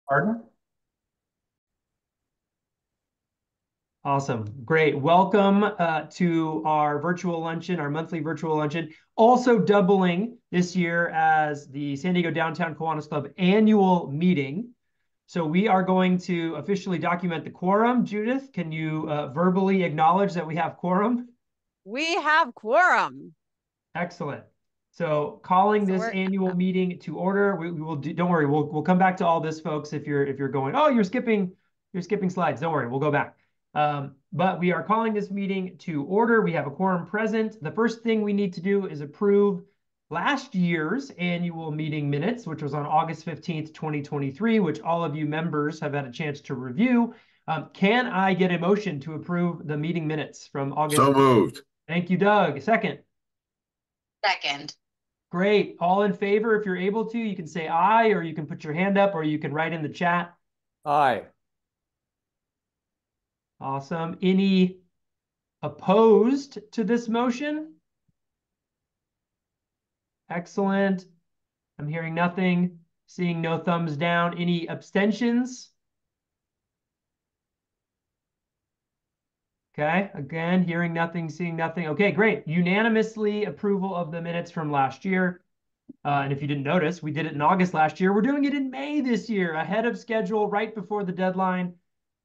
Pardon? Awesome. Great. Welcome to our virtual luncheon, our monthly virtual luncheon, also doubling this year as the San Diego Downtown Kiwanis Club annual meeting. So we are going to officially document the quorum. Judith, can you verbally acknowledge that we have quorum? We have quorum. Excellent. So calling So this we're annual meeting to order. We will do, don't worry, we'll come back to all this, folks. If you're going, oh, you're skipping slides. Don't worry, we'll go back. But we are calling this meeting to order. We have a quorum present. The first thing we need to do is approve last year's annual meeting minutes, which was on August 15th, 2023, which all of you members have had a chance to review. Can I get a motion to approve the meeting minutes from August? So moved. Thank you, Doug. Second. Second. Great. All in favor, if you're able to, you can say aye, or you can put your hand up, or you can write in the chat. Aye. Awesome. Any opposed to this motion? Excellent. I'm hearing nothing, seeing no thumbs down. Any abstentions? Okay, again, hearing nothing, seeing nothing. Okay, great. Unanimously approval of the minutes from last year. And if you didn't notice, we did it in August last year. We're doing it in May this year, ahead of schedule, right before the deadline.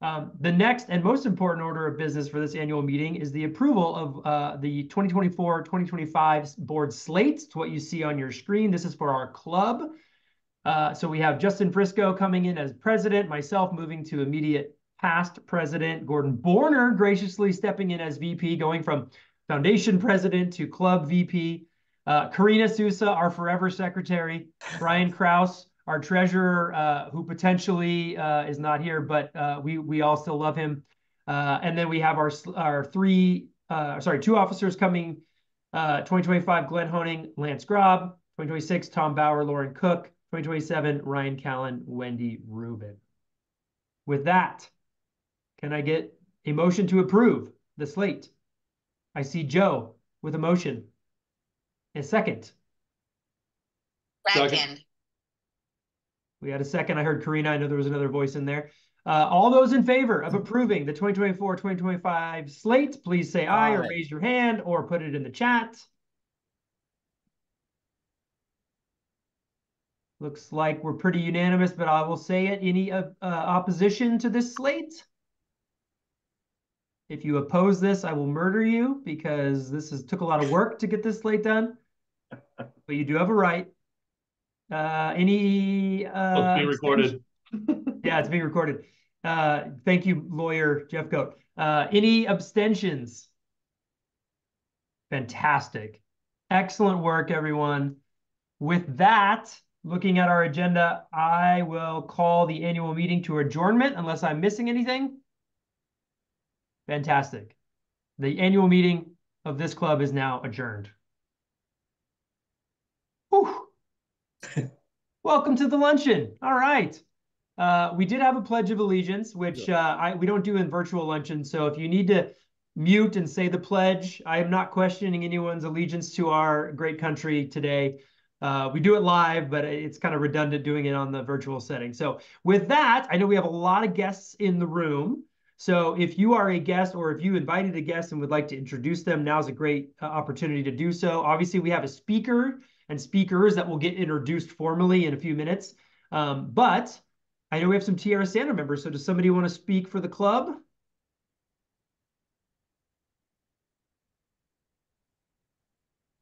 The next and most important order of business for this annual meeting is the approval of the 2024-2025 board slate. It's what you see on your screen. This is for our club. So we have Justin Frisco coming in as president, myself moving to immediate past president, Gordon Borner graciously stepping in as VP, going from foundation president to club VP. Karina Sousa, our forever secretary, Brian Kraus, our treasurer, who potentially is not here, but we all still love him. And then we have our two officers coming, 2025, Glenn Honing, Lance Grob, 2026, Tom Bauer, Lauren Cook, 2027, Ryan Callen, Wendy Rubin. With that, can I get a motion to approve the slate? I see Joe with a motion. A second. Second. We had a second. I heard Karina. I know there was another voice in there. All those in favor of approving the 2024-2025 slate, please say aye or raise your hand or put it in the chat. Looks like we're pretty unanimous, but I will say it. Any opposition to this slate? If you oppose this, I will murder you because took a lot of work to get this slate done. But you do have a right. It's being recorded. Yeah, it's being recorded. Thank you, lawyer Jeff Goat. Any abstentions? Fantastic. Excellent work, everyone. With that, looking at our agenda, I will call the annual meeting to adjournment unless I'm missing anything. Fantastic. The annual meeting of this club is now adjourned. Whew. Welcome to the luncheon. All right. We did have a Pledge of Allegiance, which we don't do in virtual luncheons. So if you need to mute and say the pledge, I am not questioning anyone's allegiance to our great country today. We do it live, but it's kind of redundant doing it on the virtual setting. So with that, I know we have a lot of guests in the room. So if you are a guest or if you invited a guest and would like to introduce them, now's a great opportunity to do so. Obviously, we have a speaker and speakers that will get introduced formally in a few minutes. But I know we have some Tierra Santa members. So does somebody want to speak for the club?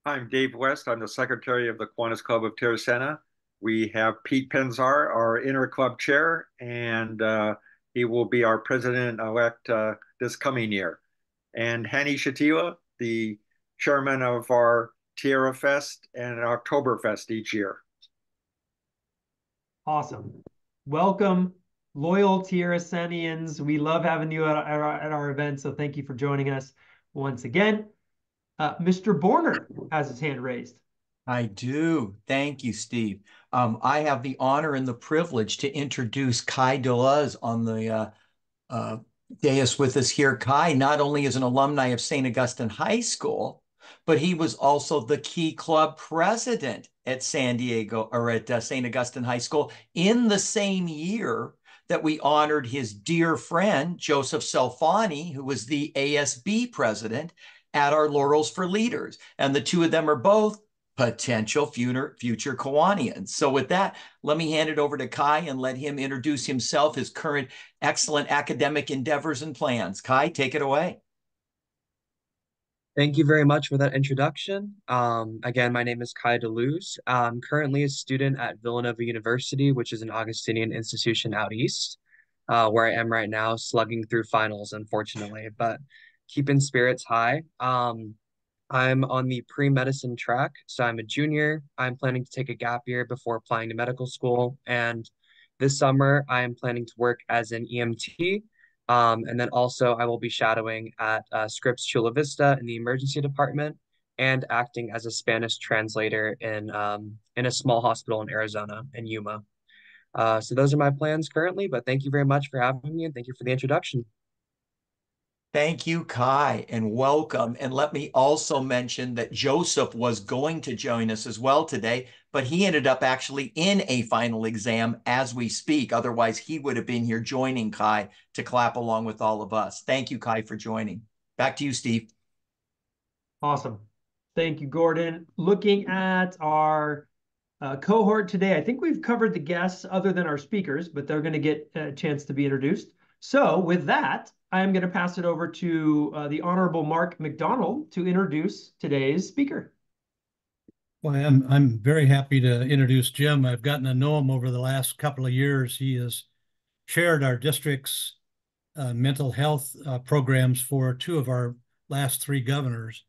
I'm Dave West. I'm the secretary of the Kiwanis Club of Tierra Santa. We have Pete Penzar, our inter-club chair, and he will be our president-elect this coming year. And Hani Shatila, the chairman of our Tierra Fest and Oktoberfest each year. Awesome. Welcome, loyal Tierra Santians. We love having you at our event, so thank you for joining us once again. Mr. Borner has his hand raised. I do. Thank you, Steve. I have the honor and the privilege to introduce Kai Deleuze on the dais with us here. Kai not only is an alumni of St. Augustine High School, but he was also the Key Club president at San Diego or at St. Augustine High School in the same year that we honored his dear friend, Joseph Salfani, who was the ASB president at our Laurels for Leaders. And the two of them are both potential future Kiwanians. So with that, let me hand it over to Kai and let him introduce himself, his current excellent academic endeavors and plans. Kai, take it away. Thank you very much for that introduction. Again, my name is Kai DeLuz. I'm currently a student at Villanova University, which is an Augustinian institution out east, where I am right now, slugging through finals, unfortunately, but keeping spirits high. I'm on the pre-medicine track, so I'm a junior. I'm planning to take a gap year before applying to medical school, and this summer I am planning to work as an EMT. And then also I will be shadowing at Scripps Chula Vista in the emergency department and acting as a Spanish translator in a small hospital in Arizona, in Yuma. So those are my plans currently, but thank you very much for having me and thank you for the introduction. Thank you, Kai, and welcome. And let me also mention that Joseph was going to join us as well today, but he ended up actually in a final exam as we speak. Otherwise, he would have been here joining Kai to clap along with all of us. Thank you, Kai, for joining. Back to you, Steve. Awesome. Thank you, Gordon. Looking at our cohort today, I think we've covered the guests other than our speakers, but they're going to get a chance to be introduced. So with that, I am going to pass it over to the Honorable Mark McDonald to introduce today's speaker. Well, I'm very happy to introduce Jim. I've gotten to know him over the last couple of years. He has chaired our district's mental health programs for two of our last three governors.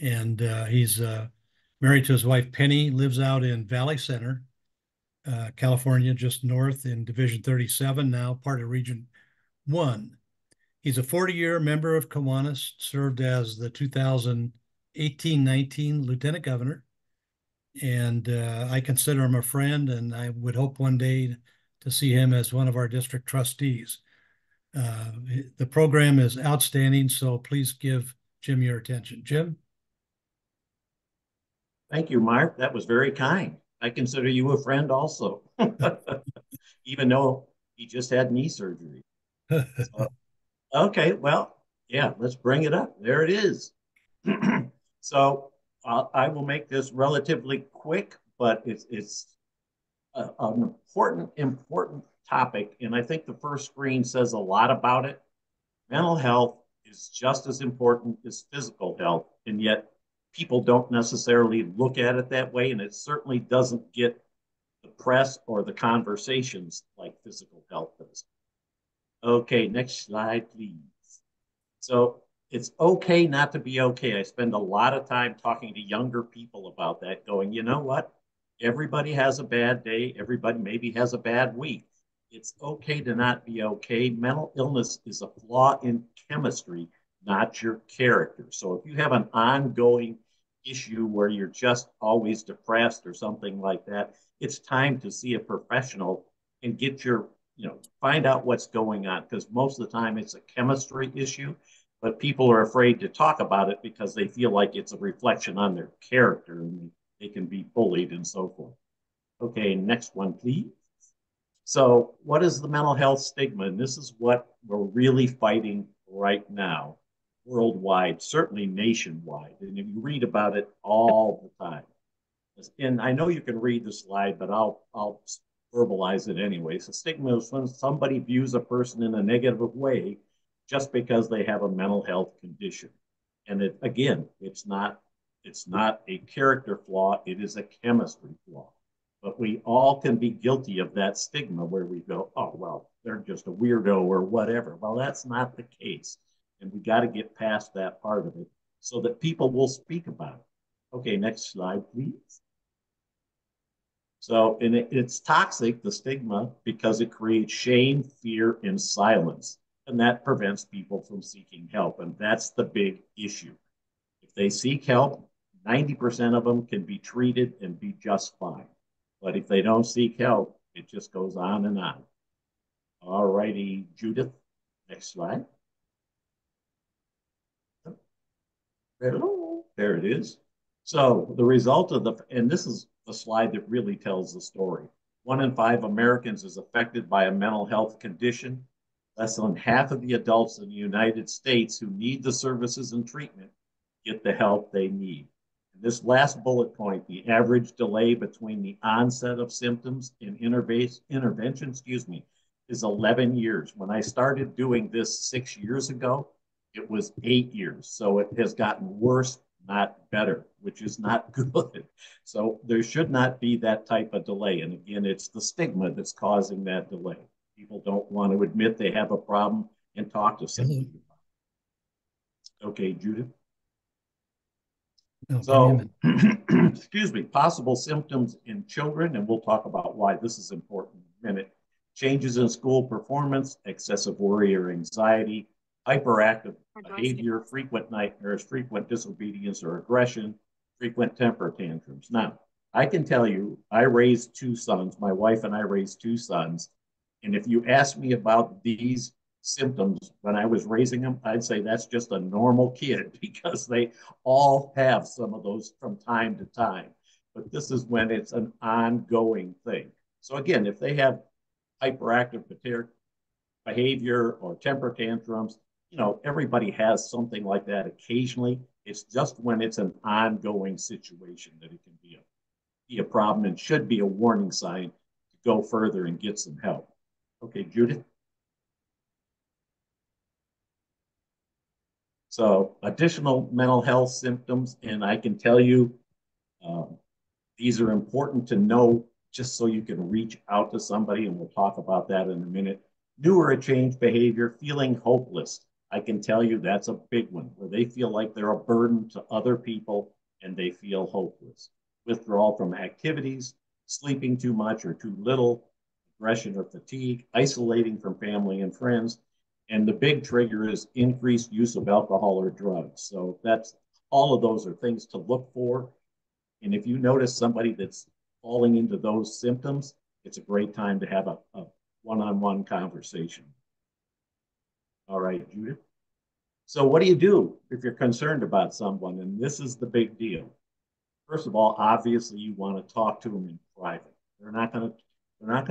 And he's married to his wife, Penny, lives out in Valley Center, California, just north in Division 37, now part of Region 1. He's a 40-year member of Kiwanis, served as the 2018-19 Lieutenant Governor. And I consider him a friend, and I would hope one day to see him as one of our district trustees. The program is outstanding, so please give Jim your attention. Jim? Thank you, Mark. That was very kind. I consider you a friend also, even though he just had knee surgery. So, okay, well, yeah, let's bring it up. There it is. So I will make this relatively quick, but it's an important topic. And I think the first screen says a lot about it. Mental health is just as important as physical health, and yet people don't necessarily look at it that way, and it certainly doesn't get the press or the conversations like physical health does. Okay, next slide, please. So it's okay not to be okay. I spend a lot of time talking to younger people about that, going, you know what? Everybody has a bad day. Everybody maybe has a bad week. It's okay to not be okay. Mental illness is a flaw in chemistry, not your character. So if you have an ongoing issue where you're just always depressed or something like that, it's time to see a professional and get your, find out what's going on, because most of the time it's a chemistry issue, but people are afraid to talk about it because they feel like it's a reflection on their character and they can be bullied and so forth. Okay, next one, please. So what is the mental health stigma? And this is what we're really fighting right now, worldwide, certainly nationwide. And you read about it all the time. And I know you can read the slide, but I'll verbalize it anyway. So stigma is when somebody views a person in a negative way just because they have a mental health condition. And it's not a character flaw, it is a chemistry flaw. But we all can be guilty of that stigma where we go, oh, well, they're just a weirdo or whatever. Well, that's not the case. And we got to get past that part of it so that people will speak about it. Okay, next slide, please. So, and it's toxic, the stigma, because it creates shame, fear, and silence. And that prevents people from seeking help. And that's the big issue. If they seek help, 90% of them can be treated and be just fine. But if they don't seek help, it just goes on and on. All righty, Judith, next slide. Hello. There it is. So the result of and this is the slide that really tells the story. 1 in 5 Americans is affected by a mental health condition. Less than half of the adults in the United States who need the services and treatment get the help they need. And this last bullet point, the average delay between the onset of symptoms and intervention, is 11 years. When I started doing this 6 years ago, it was 8 years. So it has gotten worse, not better, which is not good. So there should not be that type of delay. And again, it's the stigma that's causing that delay. People don't want to admit they have a problem and talk to somebody. Okay, Judith. No, So, excuse me, possible symptoms in children, and we'll talk about why this is important in a minute. Changes in school performance, excessive worry or anxiety, hyperactive behavior, frequent nightmares, frequent disobedience or aggression, frequent temper tantrums. Now, I can tell you, I raised 2 sons. My wife and I raised 2 sons. And if you ask me about these symptoms when I was raising them, I'd say that's just a normal kid because they all have some of those from time to time. But this is when it's an ongoing thing. So again, if they have hyperactive behavior or temper tantrums, everybody has something like that occasionally. It's just when it's an ongoing situation that it can be a problem and should be a warning sign to go further and get some help. Okay, Judith. So additional mental health symptoms, and I can tell you these are important to know just so you can reach out to somebody, and we'll talk about that in a minute. New or changed behavior, feeling hopeless. I can tell you that's a big one, where they feel like they're a burden to other people and they feel hopeless. Withdrawal from activities, sleeping too much or too little, aggression or fatigue, isolating from family and friends. And the big trigger is increased use of alcohol or drugs. So that's all of those are things to look for. And if you notice somebody that's falling into those symptoms, it's a great time to have a one-on-one conversation. All right, Judith. So what do you do if you're concerned about someone? And this is the big deal. First of all, obviously you want to talk to them in private. They're not going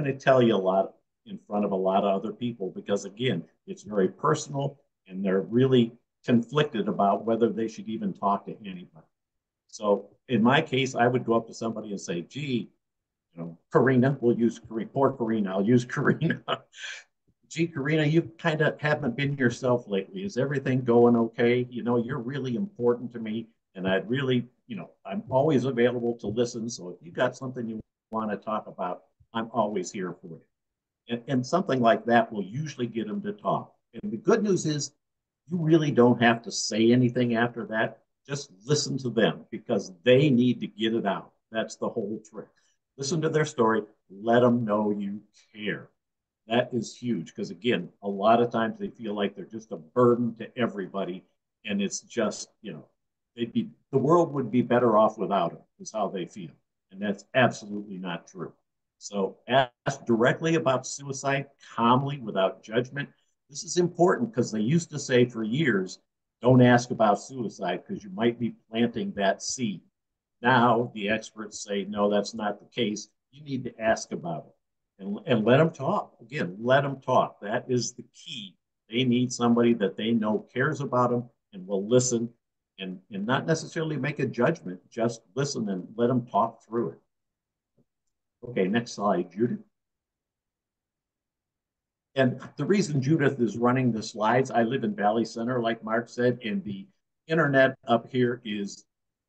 to tell you a lot in front of a lot of other people because again, it's very personal and they're really conflicted about whether they should even talk to anybody. So in my case, I would go up to somebody and say, gee, Karina, we'll use poor Karina, I'll use Karina. Gee, Karina, you kind of haven't been yourself lately. Is everything going okay? You're really important to me. And I'd really, I'm always available to listen. So if you got something you want to talk about, I'm always here for you. And something like that will usually get them to talk. And the good news is you really don't have to say anything after that. Just listen to them because they need to get it out. That's the whole trick. Listen to their story. Let them know you care. That is huge because, again, a lot of times they feel like they're just a burden to everybody. And it's just, the world would be better off without them, is how they feel. And that's absolutely not true. So ask directly about suicide, calmly, without judgment. This is important because they used to say for years, don't ask about suicide because you might be planting that seed. Now the experts say, no, that's not the case. You need to ask about it and let them talk. Again, let them talk. That is the key. They need somebody that they know cares about them and will listen and not necessarily make a judgment, just listen and let them talk through it. Okay, next slide, Judith. And the reason Judith is running the slides, I live in Valley Center, like Mark said, and the internet up here is,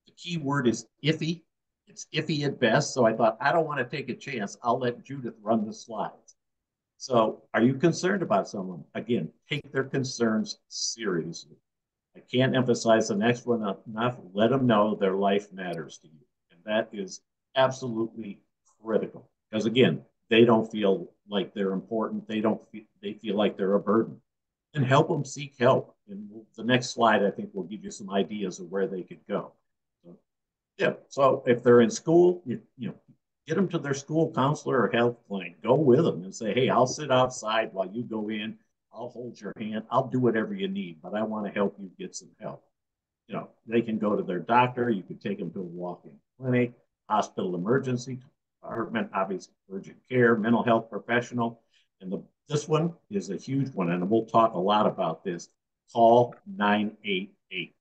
the key word is iffy. It's iffy at best. So I thought, I don't want to take a chance. I'll let Judith run the slides. So are you concerned about someone? Again, take their concerns seriously. I can't emphasize the next one enough. Let them know their life matters to you. And that is absolutely critical. Because again, they don't feel like they're important. They feel like they're a burden. And help them seek help. And the next slide, I think, will give you some ideas of where they could go. So if they're in school, get them to their school counselor or health clinic. Go with them and say, hey, I'll sit outside while you go in. I'll hold your hand. I'll do whatever you need, but I want to help you get some help. they can go to their doctor. You could take them to a walk-in clinic, hospital emergency department, obviously urgent care, mental health professional. And this one is a huge one, and we'll talk a lot about this. Call 988.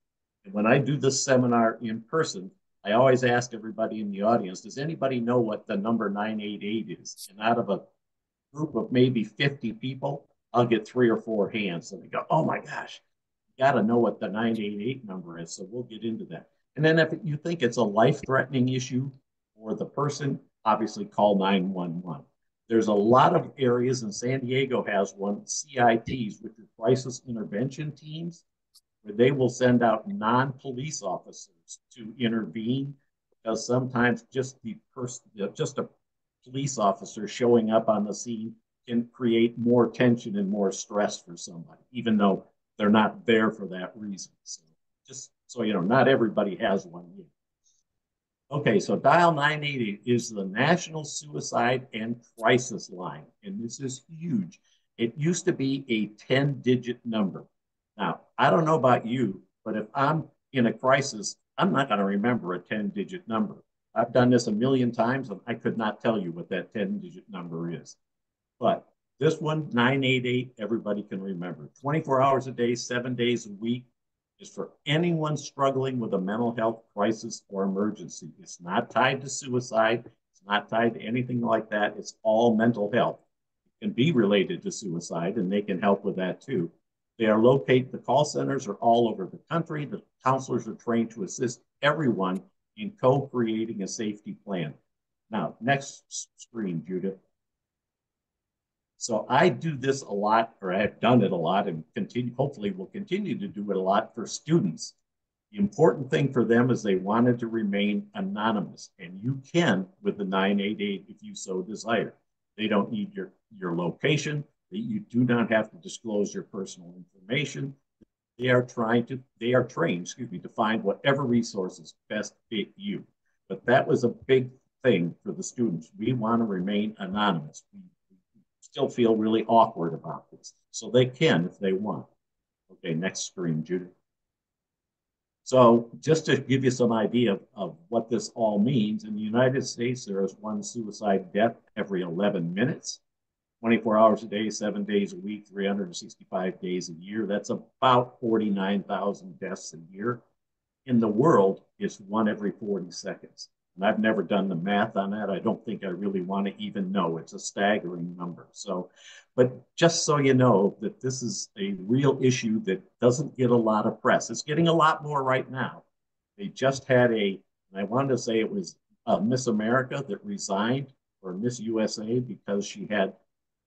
And when I do this seminar in person, I always ask everybody in the audience, does anybody know what the number 988 is? And out of a group of maybe 50 people, I'll get 3 or 4 hands. And they go, oh my gosh, you got to know what the 988 number is. So we'll get into that. And then if you think it's a life-threatening issue for the person, obviously call 911. There's a lot of areas, and San Diego has one, CITs, which are crisis intervention teams, where they will send out non-police officers to intervene, because sometimes just a police officer showing up on the scene can create more tension and more stress for somebody, even though they're not there for that reason. So just so you know, not everybody has one yet. Okay, so dial 980 is the National Suicide and Crisis Line, and this is huge. It used to be a 10-digit number. Now, I don't know about you, but if I'm in a crisis, I'm not going to remember a 10-digit number. I've done this a million times, and I could not tell you what that 10-digit number is. But this one, 988, everybody can remember. 24 hours a day, 7 days a week, is for anyone struggling with a mental health crisis or emergency. It's not tied to suicide. It's not tied to anything like that. It's all mental health. It can be related to suicide, and they can help with that too. The call centers are all over the country. The counselors are trained to assist everyone in co-creating a safety plan. Now, next screen, Judith. So I do this a lot, or I've done it a lot, and hopefully will continue to do it a lot for students. The important thing for them is they wanted to remain anonymous, and you can with the 988 if you so desire. They don't need your location. You do not have to disclose your personal information. They are trained, to find whatever resources best fit you. But that was a big thing for the students. We want to remain anonymous. We still feel really awkward about this. So they can if they want. Okay, next screen, Judith. So just to give you some idea of what this all means, in the United States, there is one suicide death every 11 minutes, 24 hours a day, 7 days a week, 365 days a year. That's about 49,000 deaths a year. In the world, it's 1 every 40 seconds. And I've never done the math on that. I don't think I really want to even know. It's a staggering number. So, but just so you know that this is a real issue that doesn't get a lot of press. It's getting a lot more right now. They just had and I wanted to say it was Miss America that resigned, or Miss USA, because she had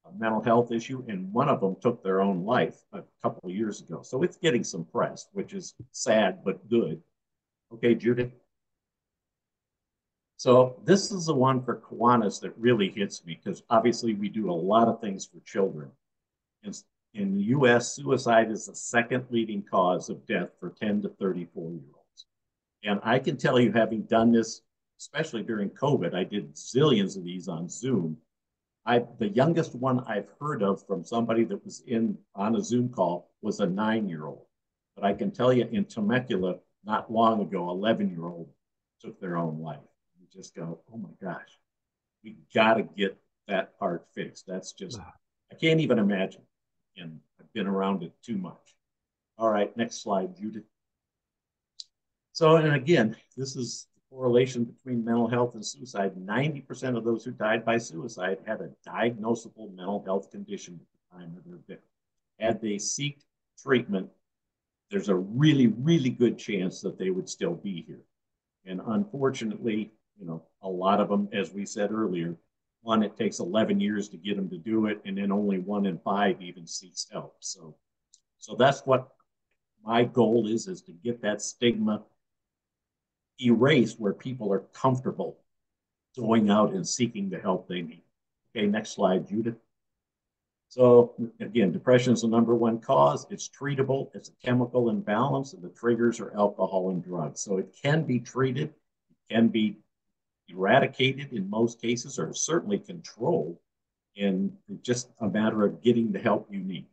a mental health issue, and one of them took their own life a couple of years ago. So it's getting some press, which is sad but good. Okay, Judith. So this is the one for Kiwanis that really hits me, because obviously we do a lot of things for children. In the US, suicide is the second leading cause of death for 10 to 34-year-olds. And I can tell you, having done this, especially during COVID, I did zillions of these on Zoom. The youngest one I've heard of from somebody that was on a Zoom call was a 9-year-old. But I can tell you, in Temecula, not long ago, 11-year-old took their own life. Just go, oh my gosh, we got to get that part fixed. That's just, I can't even imagine. And I've been around it too much. All right, next slide, Judith. So, and again, this is the correlation between mental health and suicide. 90% of those who died by suicide had a diagnosable mental health condition at the time of their death. Had they sought treatment, there's a really, really good chance that they would still be here. And unfortunately, a lot of them, as we said earlier, one, it takes 11 years to get them to do it, and then only 1 in 5 even seeks help. So that's what my goal is to get that stigma erased, where people are comfortable going out and seeking the help they need. Okay, next slide, Judith. So again, depression is the #1 cause. It's treatable. It's a chemical imbalance, and the triggers are alcohol and drugs. So it can be treated. It can be eradicated in most cases, or certainly controlled, and it's just a matter of getting the help you need.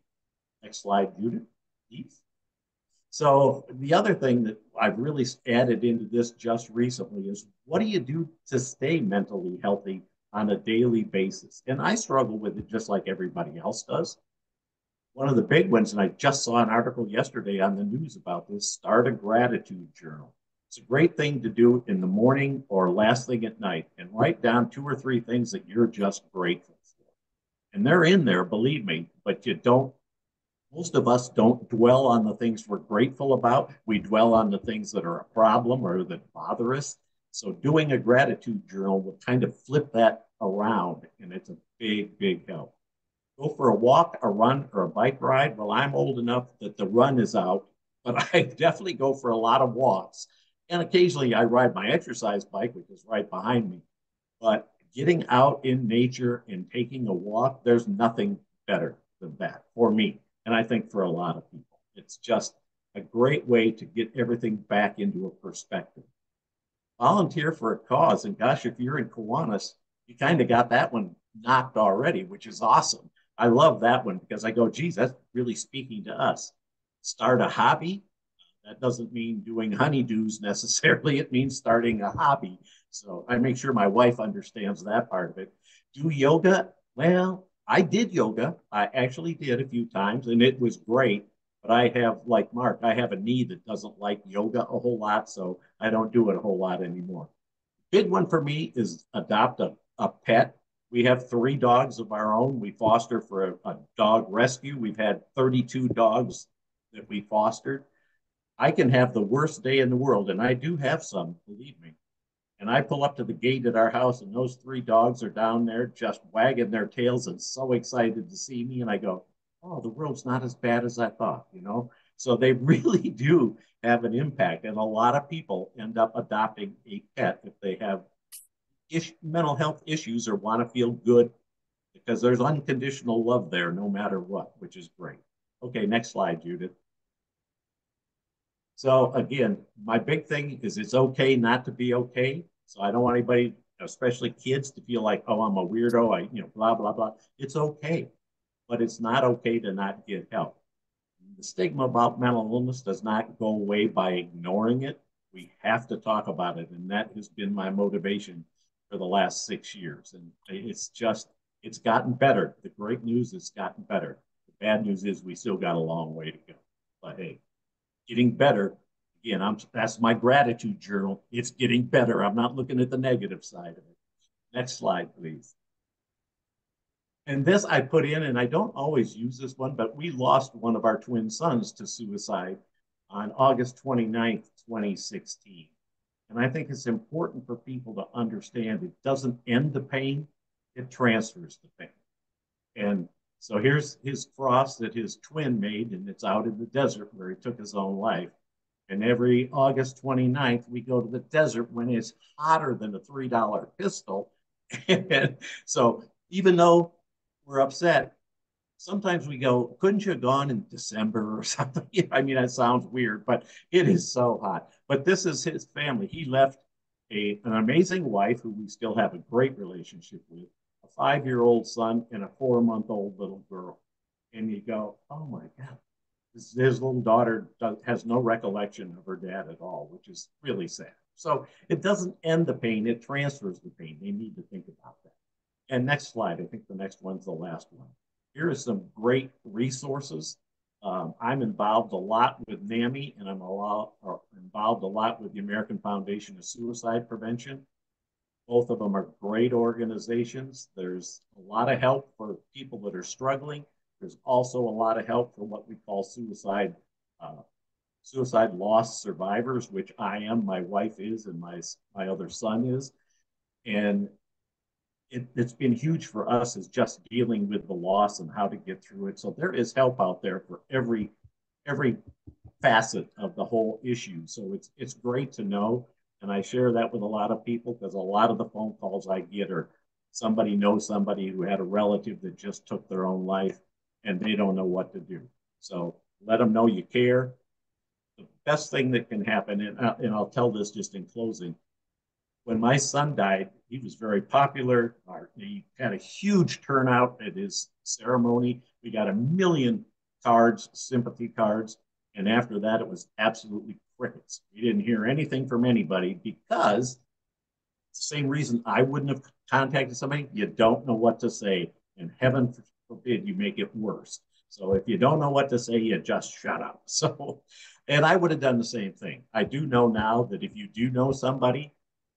Next slide, Judith, please. So the other thing that I've really added into this just recently is what do you do to stay mentally healthy on a daily basis? And I struggle with it just like everybody else does. One of the big ones, and I just saw an article yesterday on the news about this, start a gratitude journal. It's a great thing to do in the morning or last thing at night and write down 2 or 3 things that you're just grateful for. And they're in there, believe me, but most of us don't dwell on the things we're grateful about. We dwell on the things that are a problem or that bother us. So doing a gratitude journal will kind of flip that around, and it's a big, big help. Go for a walk, a run, or a bike ride. Well, I'm old enough that the run is out, but I definitely go for a lot of walks. And occasionally I ride my exercise bike, which is right behind me. But getting out in nature and taking a walk, there's nothing better than that for me. And I think for a lot of people, it's just a great way to get everything back into a perspective. Volunteer for a cause. And gosh, if you're in Kiwanis, you kind of got that one knocked already, which is awesome. I love that one because I go, geez, that's really speaking to us. Start a hobby. That doesn't mean doing honeydews necessarily. It means starting a hobby. So I make sure my wife understands that part of it. Do yoga. Well, I did yoga. I actually did a few times and it was great. But I have, like Mark, I have a knee that doesn't like yoga a whole lot. So I don't do it a whole lot anymore. Big one for me is adopt a pet. We have 3 dogs of our own. We foster for a dog rescue. We've had 32 dogs that we fostered. I can have the worst day in the world, and I do have some, believe me. And I pull up to the gate at our house, and those 3 dogs are down there just wagging their tails and so excited to see me. And I go, oh, the world's not as bad as I thought, you know? So they really do have an impact. And a lot of people end up adopting a pet if they have mental health issues or want to feel good because there's unconditional love there no matter what, which is great. Okay, next slide, Judith. So again, my big thing is it's okay not to be okay. So I don't want anybody, especially kids, to feel like, oh, I'm a weirdo, blah, blah, blah. It's okay, but it's not okay to not get help. The stigma about mental illness does not go away by ignoring it. We have to talk about it. And that has been my motivation for the last 6 years. And it's gotten better. The great news is it's gotten better. The bad news is we still got a long way to go. But hey, getting better. Again, that's my gratitude journal. It's getting better. I'm not looking at the negative side of it. Next slide, please. And this I put in, and I don't always use this one, but we lost one of our twin sons to suicide on August 29th, 2016. And I think it's important for people to understand it doesn't end the pain, it transfers the pain. And so here's his cross that his twin made, and it's out in the desert where he took his own life. And every August 29th, we go to the desert when it's hotter than a $3 pistol. And so even though we're upset, sometimes we go, couldn't you have gone in December or something? I mean, that sounds weird, but it is so hot. But this is his family. He left an amazing wife who we still have a great relationship with, a 5-year-old son, and a 4-month-old little girl. And you go, oh my God. His little daughter has no recollection of her dad at all, which is really sad. So it doesn't end the pain, it transfers the pain. They need to think about that. And next slide, I think the next one's the last one. Here are some great resources. I'm involved a lot with NAMI, and I'm involved a lot with the American Foundation of Suicide Prevention. Both of them are great organizations. There's a lot of help for people that are struggling. There's also a lot of help for what we call suicide loss survivors, which I am, my wife is, and my other son is. And it's been huge for us is just dealing with the loss and how to get through it. So there is help out there for every facet of the whole issue. So it's great to know. And I share that with a lot of people because a lot of the phone calls I get are somebody knows somebody who had a relative that just took their own life and they don't know what to do. So let them know you care. The best thing that can happen, and I'll tell this just in closing, when my son died, he was very popular. He had a huge turnout at his ceremony. We got 1 million cards, sympathy cards. And after that, it was absolutely crickets. We didn't hear anything from anybody because it's the same reason I wouldn't have contacted somebody. You don't know what to say, and heaven forbid you make it worse. So if you don't know what to say, you just shut up. So, and I would have done the same thing. I do know now that if you do know somebody,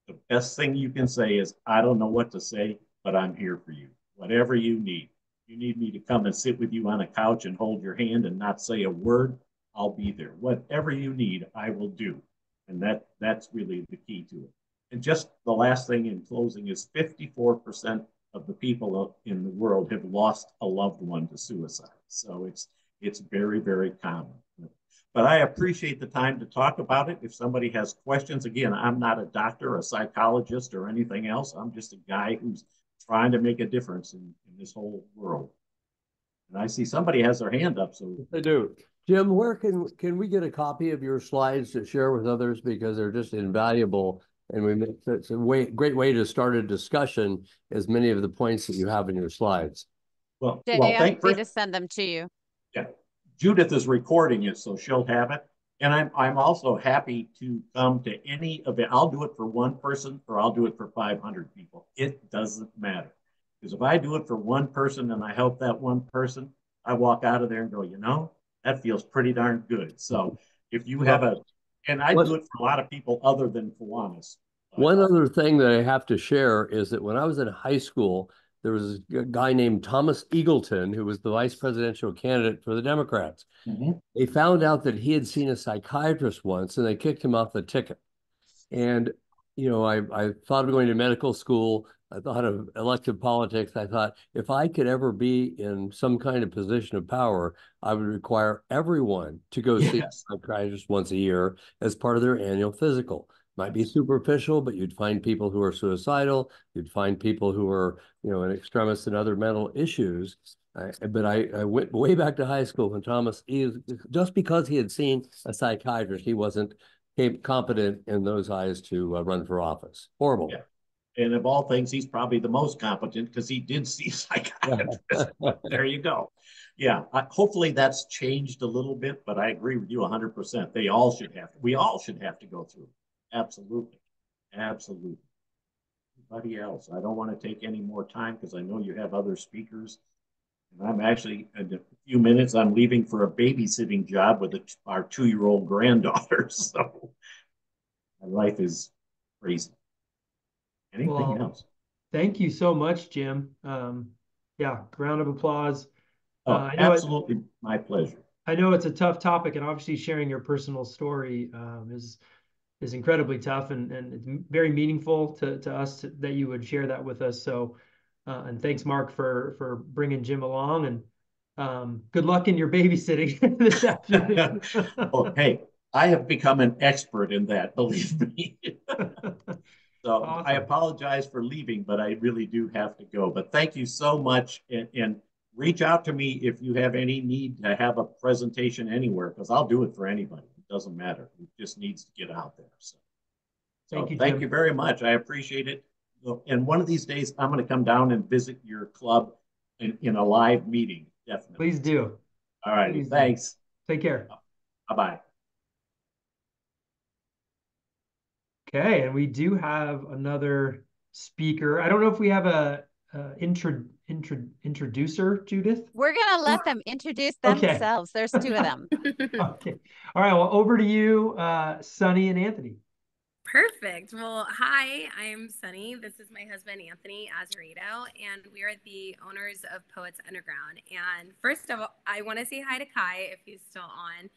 the best thing you can say is, I don't know what to say, but I'm here for you. Whatever you need. You need me to come and sit with you on a couch and hold your hand and not say a word, I'll be there. Whatever you need, I will do. And that's really the key to it. And just the last thing in closing is 54% of the people in the world have lost a loved one to suicide. So it's very, very common. But I appreciate the time to talk about it. If somebody has questions, again, I'm not a doctor, a psychologist, or anything else. I'm just a guy who's trying to make a difference in this whole world. And I see somebody has their hand up. So I do. Jim, where can we get a copy of your slides to share with others, because they're just invaluable, and it's a great way to start a discussion, as many of the points that you have in your slides. Well, Jay, I'm happy to send them to you. Yeah, Judith is recording it, so she'll have it. And I'm also happy to come to any event. I'll do it for one person, or I'll do it for 500 people. It doesn't matter. Because if I do it for one person and I help that one person, I walk out of there and go, you know, that feels pretty darn good. So if you have and I do it for a lot of people other than Kiwanis. One other thing that I have to share is that when I was in high school, there was a guy named Thomas Eagleton, who was the vice presidential candidate for the Democrats. Mm-hmm. They found out that he had seen a psychiatrist once, and they kicked him off the ticket. And, you know, I thought of going to medical school. I thought of elective politics. I thought, if I could ever be in some kind of position of power, I would require everyone to go see a psychiatrist once a year as part of their annual physical. Might be superficial, but you'd find people who are suicidal. You'd find people who are, you know, an extremist and other mental issues. But I went way back to high school when Thomas, just because he had seen a psychiatrist, he wasn't competent in those eyes to run for office. Horrible. Yeah. And of all things, he's probably the most competent because he did see a psychiatrist. There you go. Yeah, hopefully that's changed a little bit, but I agree with you 100%. We all should have to go through it. Absolutely. Absolutely. Anybody else? I don't want to take any more time because I know you have other speakers. And I'm actually, in a few minutes, I'm leaving for a babysitting job with our 2-year-old granddaughter. So my life is crazy. Anything else? Thank you so much, Jim. Yeah, round of applause. Absolutely, my pleasure. I know it's a tough topic, and obviously sharing your personal story is incredibly tough, and it's very meaningful to us that you would share that with us. So, and thanks, Mark, for bringing Jim along, and good luck in your babysitting this afternoon. Well, hey, I have become an expert in that, believe me. So awesome. I apologize for leaving, but I really do have to go. But thank you so much, and reach out to me if you have any need to have a presentation anywhere, because I'll do it for anybody. It doesn't matter. It just needs to get out there. So thank you very much. I appreciate it. And one of these days, I'm going to come down and visit your club in a live meeting. Definitely. Please do. All right. Thanks. Take care. Bye-bye. Okay, and we do have another speaker. I don't know if we have a introducer, Judith. We're gonna let them introduce themselves. Okay. There's 2 of them. Okay. All right. Well, over to you, Sunny and Anthony. Perfect. Well, hi, I'm Sunny. This is my husband, Anthony Azarito, and we are the owners of Poets Underground. And first of all, I want to say hi to Kai if he's still on.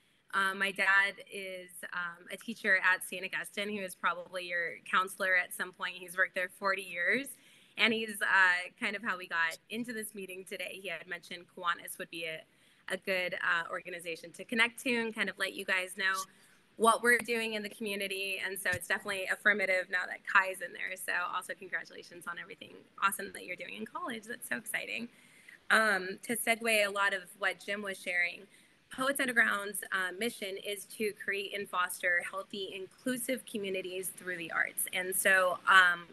My dad is a teacher at St. Augustine. He was probably your counselor at some point. He's worked there 40 years. And he's kind of how we got into this meeting today. He had mentioned Kiwanis would be a good organization to connect to and kind of let you guys know what we're doing in the community. And so it's definitely affirmative now that Kai's in there. So also congratulations on everything awesome that you're doing in college. That's so exciting. To segue a lot of what Jim was sharing, Poets Underground's mission is to create and foster healthy, inclusive communities through the arts. And so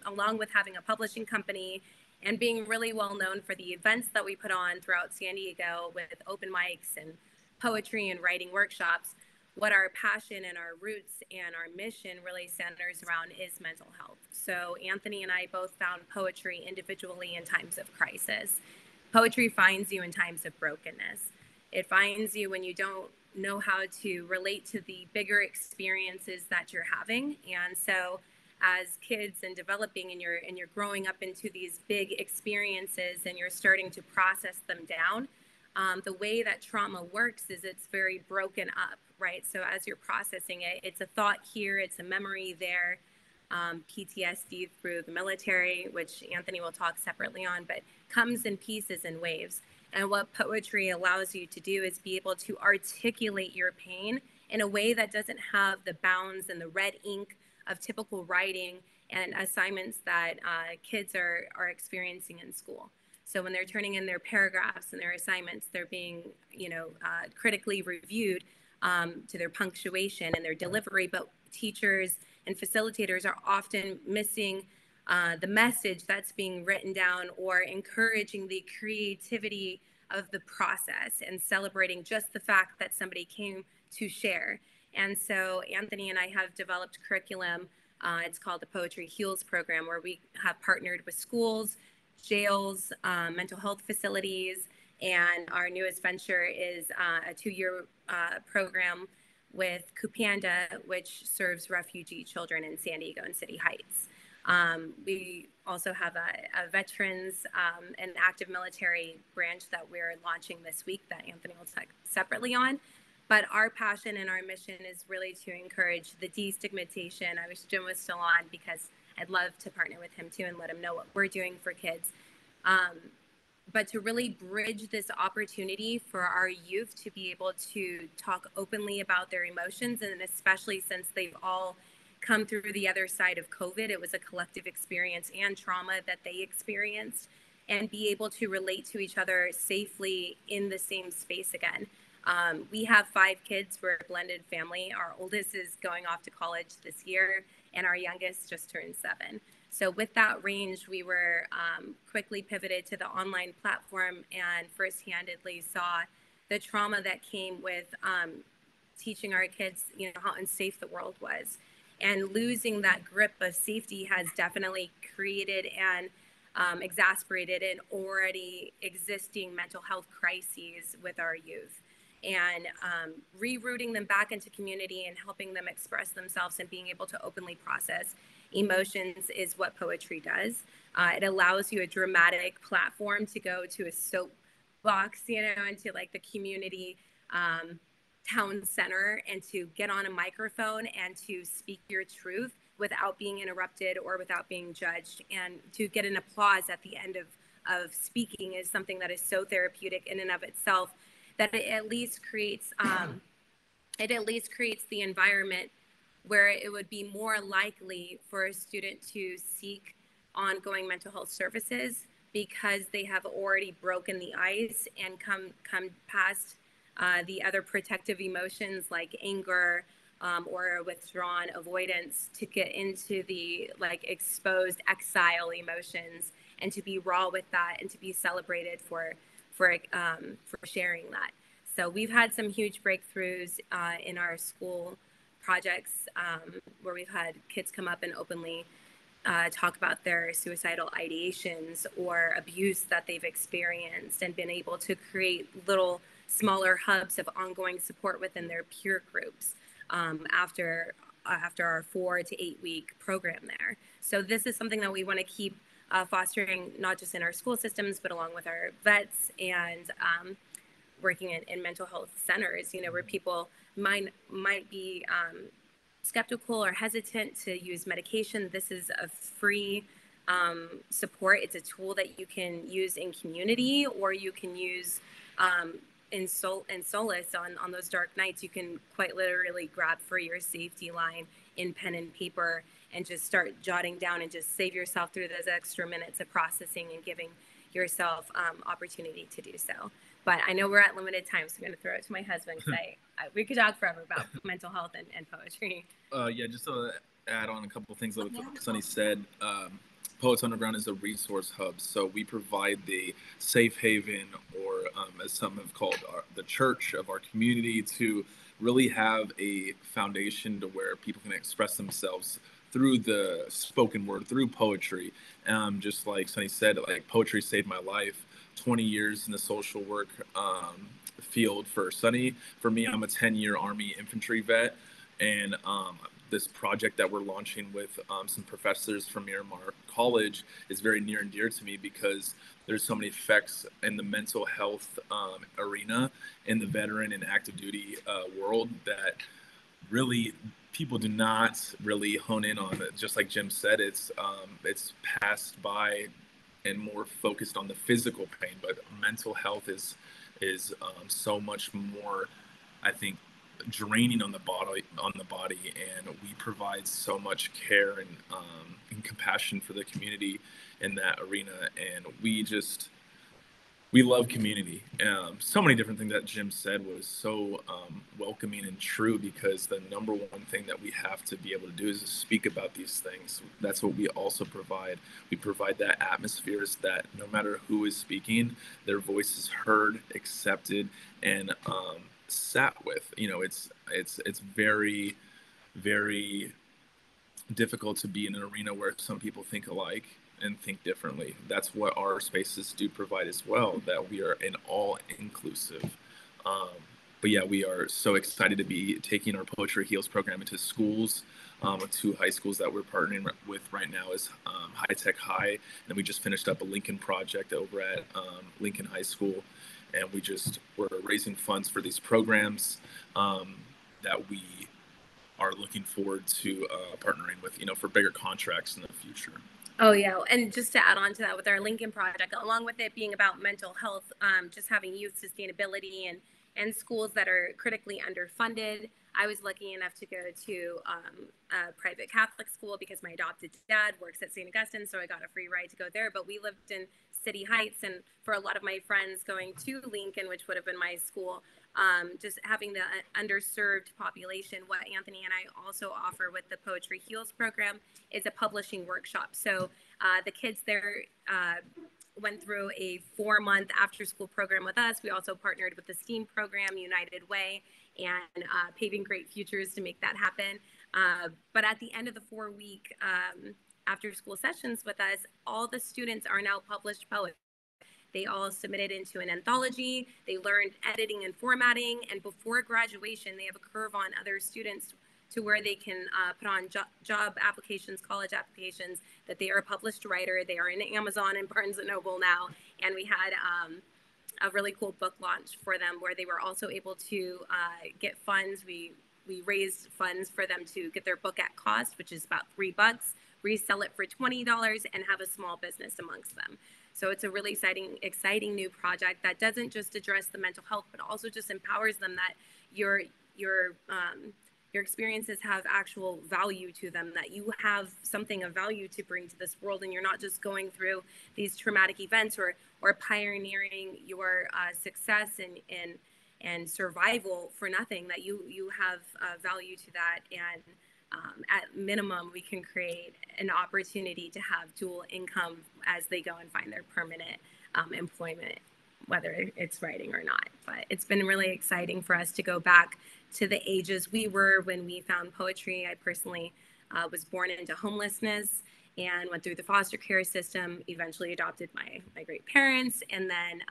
along with having a publishing company and being really well known for the events that we put on throughout San Diego with open mics and poetry and writing workshops, what our passion and our roots and our mission really centers around is mental health. So Anthony and I both found poetry individually in times of crisis. Poetry finds you in times of brokenness. It finds you when you don't know how to relate to the bigger experiences that you're having. And so as kids and developing and you're growing up into these big experiences and you're starting to process them down, the way that trauma works is it's very broken up, right? So as you're processing it, it's a thought here, it's a memory there, PTSD through the military, which Anthony will talk separately on, but comes in pieces and waves. And what poetry allows you to do is be able to articulate your pain in a way that doesn't have the bounds and the red ink of typical writing and assignments that kids are experiencing in school. So when they're turning in their paragraphs and their assignments, they're being, critically reviewed to their punctuation and their delivery, but teachers and facilitators are often missing the message that's being written down, or encouraging the creativity of the process and celebrating just the fact that somebody came to share. And so Anthony and I have developed curriculum. It's called the Poetry Heals program, where we have partnered with schools, jails, mental health facilities, and our newest venture is a 2-year program with Kupanda, which serves refugee children in San Diego and City Heights. We also have a veterans and active military branch that we're launching this week that Anthony will talk separately on. But our passion and our mission is really to encourage the destigmatization. I wish Jim was still on, because I'd love to partner with him too and let him know what we're doing for kids. But to really bridge this opportunity for our youth to be able to talk openly about their emotions, and especially since they've all come through the other side of COVID, it was a collective experience and trauma that they experienced, and be able to relate to each other safely in the same space again. We have 5 kids. We're a blended family. Our oldest is going off to college this year, and our youngest just turned 7. So with that range, we were quickly pivoted to the online platform and first-handedly saw the trauma that came with teaching our kids, how unsafe the world was. And losing that grip of safety has definitely created and exacerbated an already existing mental health crises with our youth. And rerouting them back into community and helping them express themselves and being able to openly process emotions is what poetry does. It allows you a dramatic platform to go to a soapbox, into like the community town center, and to get on a microphone and to speak your truth without being interrupted or without being judged. And to get an applause at the end of speaking is something that is so therapeutic in and of itself, that it at least creates the environment where it would be more likely for a student to seek ongoing mental health services, because they have already broken the ice and come past the other protective emotions like anger or withdrawn avoidance, to get into the exposed exile emotions, and to be raw with that and to be celebrated for sharing that. So we've had some huge breakthroughs in our school projects where we've had kids come up and openly talk about their suicidal ideations or abuse that they've experienced, and been able to create little smaller hubs of ongoing support within their peer groups after our 4 to 8 week program there. So this is something that we want to keep fostering, not just in our school systems, but along with our vets and working in mental health centers, where people might be skeptical or hesitant to use medication. This is a free support. It's a tool that you can use in community, or you can use in solace on those dark nights. You can quite literally grab for your safety line in pen and paper and just start jotting down and just save yourself through those extra minutes of processing and giving yourself opportunity to do so. But I know we're at limited time, so I'm going to throw it to my husband, because we could talk forever about mental health and poetry. Yeah, just to add on a couple of things that Sunny said. Poets Underground is a resource hub. So we provide the safe haven, or as some have called, the church of our community, to really have a foundation to where people can express themselves through the spoken word, through poetry. Just like Sunny said, like, poetry saved my life. 20 years in the social work field for Sunny. For me, I'm a 10-year Army infantry vet, and this project that we're launching with some professors from Miramar College is very near and dear to me, because there's so many effects in the mental health arena in the veteran and active duty world that really people do not really hone in on. It. Just like Jim said, it's passed by and more focused on the physical pain, but mental health is so much more, I think, draining on the body, and we provide so much care and compassion for the community in that arena, and we love community. So many different things that Jim said was so welcoming and true, because the number one thing that we have to be able to do is speak about these things. That's what we also provide. We provide that atmosphere, is that no matter who is speaking, their voice is heard, accepted, and sat with. You know, it's very, very difficult to be in an arena where some people think alike and think differently. That's what our spaces do provide as well, that we are an all inclusive. But yeah, we are so excited to be taking our Poetry Heals program into schools. Two high schools that we're partnering with right now is High Tech High, and we just finished up a Lincoln project over at Lincoln High School, and we're raising funds for these programs that we are looking forward to partnering with, for bigger contracts in the future. Oh yeah, and just to add on to that, with our Lincoln project, along with it being about mental health, just having youth sustainability and schools that are critically underfunded. I was lucky enough to go to a private Catholic school because my adopted dad works at St. Augustine, so I got a free ride to go there. But we lived in City Heights, and for a lot of my friends going to Lincoln, which would have been my school, just having the underserved population, what Anthony and I also offer with the Poetry Heals program is a publishing workshop. So the kids there went through a 4-month after-school program with us. We also partnered with the STEAM program, United Way, and Paving Great Futures to make that happen. But at the end of the 4-week after-school sessions with us, all the students are now published poets. They all submitted into an anthology. They learned editing and formatting. And before graduation, they have a curve on other students to where they can put on job applications, college applications, that they are a published writer. They are in Amazon and Barnes & Noble now. And we had a really cool book launch for them where they were also able to get funds. We raised funds for them to get their book at cost, which is about $3, resell it for $20, and have a small business amongst them. So it's a really exciting new project that doesn't just address the mental health, but also just empowers them that your experiences have actual value to them, that you have something of value to bring to this world, and you're not just going through these traumatic events or pioneering your success and survival for nothing, that you have value to that. And at minimum, we can create an opportunity to have dual income as they go and find their permanent employment, whether it's writing or not. But it's been really exciting for us to go back to the ages we were when we found poetry. I personally was born into homelessness and went through the foster care system, eventually adopted my great parents, and then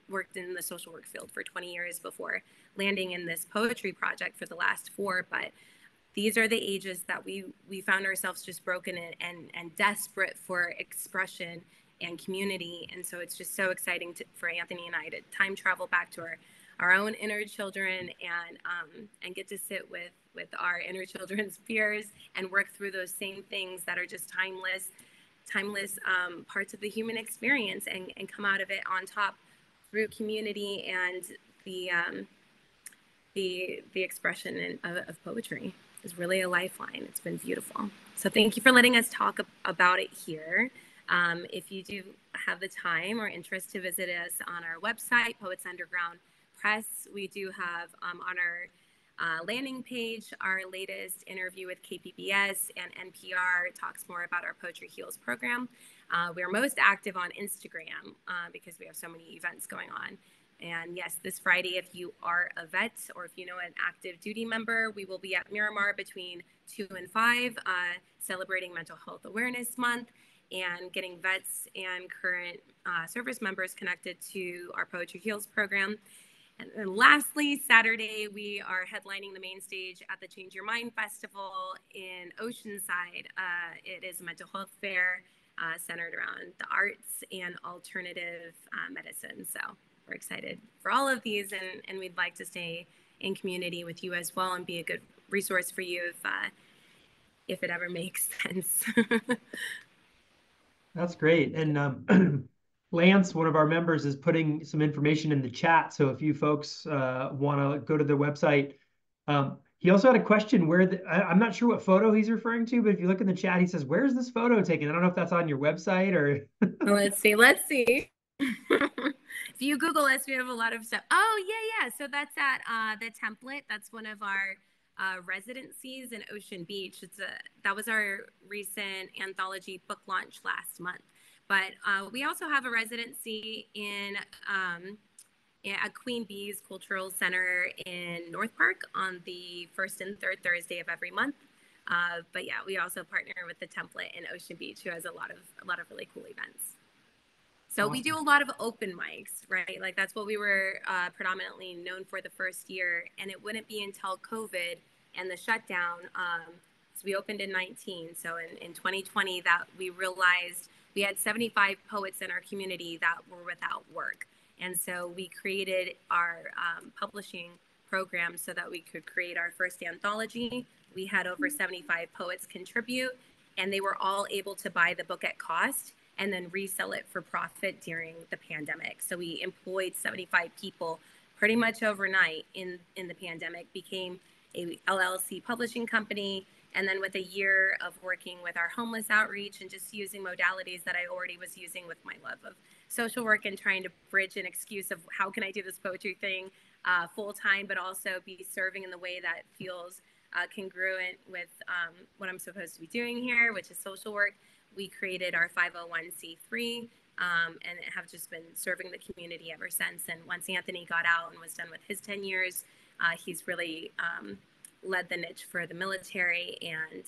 worked in the social work field for 20 years before landing in this poetry project for the last 4. But these are the ages that we found ourselves just broken and desperate for expression and community. And so it's just so exciting for Anthony and I to time travel back to our own inner children and get to sit with our inner children's peers and work through those same things that are just timeless parts of the human experience and come out of it on top through community and the expression of poetry. Is really a lifeline. It's been beautiful. So thank you for letting us talk about it here. If you do have the time or interest to visit us on our website, Poets Underground Press, we do have on landing page. Our latest interview with KPBS and NPR talks more about our Poetry Heals program. We are most active on Instagram because we have so many events going on. And yes, this Friday, if you are a vet or if you know an active duty member, we will be at Miramar between 2 and 5, celebrating Mental Health Awareness Month and getting vets and current service members connected to our Poetry Heals program. And then lastly, Saturday, we are headlining the main stage at the Change Your Mind Festival in Oceanside. It is a mental health fair centered around the arts and alternative medicine. So we're excited for all of these, and we'd like to stay in community with you as well and be a good resource for you if it ever makes sense. That's great. And Lance, one of our members, is putting some information in the chat. So if you folks want to go to their website, he also had a question where I'm not sure what photo he's referring to, but if you look in the chat, he says, "Where's this photo taken?" I don't know if that's on your website or. Let's see. If you Google us, we have a lot of stuff. Oh, yeah. So that's at the Template. That's one of our residencies in Ocean Beach. That was our recent anthology book launch last month. But we also have a residency at Queen Bee's Cultural Center in North Park on the first and third Thursday of every month. But yeah, we also partner with the Template in Ocean Beach, who has a lot of really cool events. So we do a lot of open mics, right? Like that's what we were predominantly known for the first year. And it wouldn't be until COVID and the shutdown. So we opened in 19. So in 2020 that we realized we had 75 poets in our community that were without work. And so we created our publishing program so that we could create our first anthology. We had over 75 poets contribute, and they were all able to buy the book at cost and then resell it for profit during the pandemic. So we employed 75 people pretty much overnight in the pandemic, became a LLC publishing company. And then with a year of working with our homeless outreach and just using modalities that I already was using with my love of social work and trying to bridge an excuse of how can I do this poetry thing full time, but also be serving in the way that feels congruent with what I'm supposed to be doing here, which is social work. We created our 501c3 and have just been serving the community ever since. And once Anthony got out and was done with his 10 years, he's really led the niche for the military and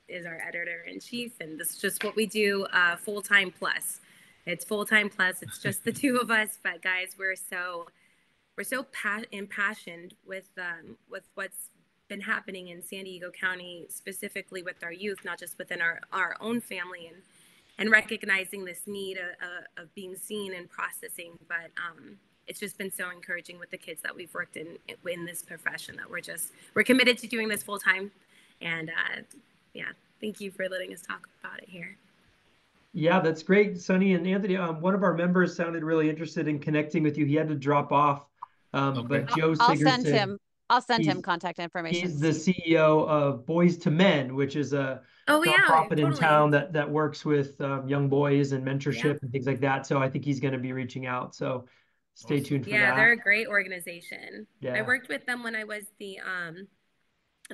is our editor-in-chief. And this is just what we do full-time plus. It's full-time plus. It's just the two of us. But guys, we're so impassioned with what's been happening in San Diego County, specifically with our youth, not just within our own family, and recognizing this need of being seen and processing. But it's just been so encouraging with the kids that we've worked in this profession that we're committed to doing this full time. And yeah, thank you for letting us talk about it here. Yeah, that's great, Sunny and Anthony. One of our members sounded really interested in connecting with you. He had to drop off, but Joe Sigurdson. I'll send him contact information. He's the CEO of Boys to Men, which is a nonprofit in town that works with young boys and mentorship and things like that. So I think he's going to be reaching out. So stay tuned for that. Yeah, they're a great organization. Yeah. I worked with them when I was the